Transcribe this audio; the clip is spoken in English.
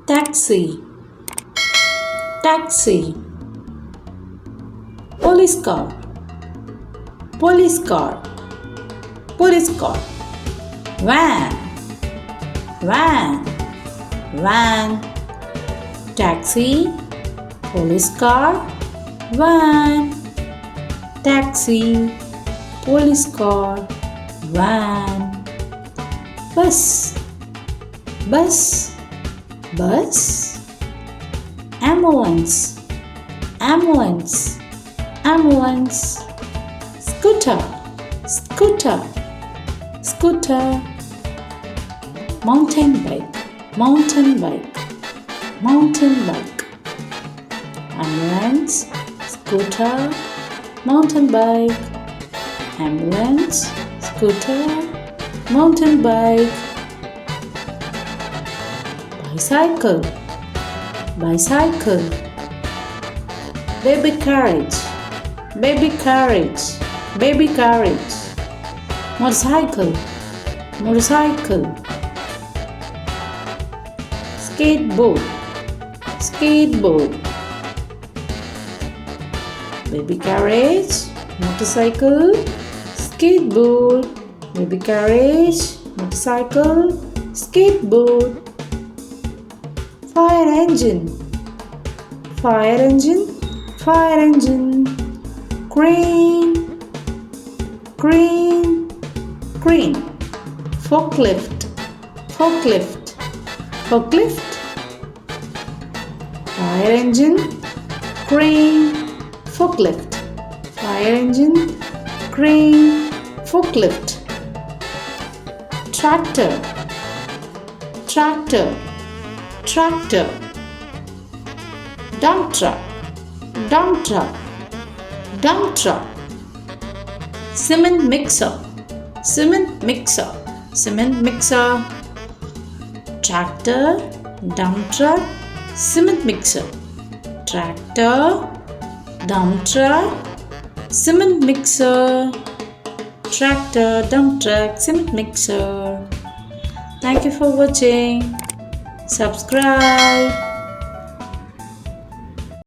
taxi, taxi. Police car, police car, police car. Van, van, van. Taxi, police car, van. Taxi, police car, van. Bus, bus, bus. Ambulance, ambulance, ambulance. Scooter, scooter, scooter. Mountain bike, mountain bike, mountain bike. Ambulance, scooter, mountain bike. Ambulance, scooter, mountain bike. Bicycle, bicycle. Baby carriage, baby carriage, baby carriage. Motorcycle, motorcycle. Skateboard, skateboard. Baby carriage, motorcycle, skateboard. Baby carriage, motorcycle, skateboard. Fire engine, fire engine, fire engine. Crane, crane, crane. Forklift, forklift, forklift. Fire engine, crane, forklift. Fire engine, crane, forklift. Tractor, tractor, tractor. Dump truck, dump truck, dump truck. Cement mixer, cement mixer, cement mixer. Tractor, dump truck, cement mixer. Tractor, dump truck, cement mixer. Tractor, dump truck, cement mixer. Thank you for watching. Subscribe.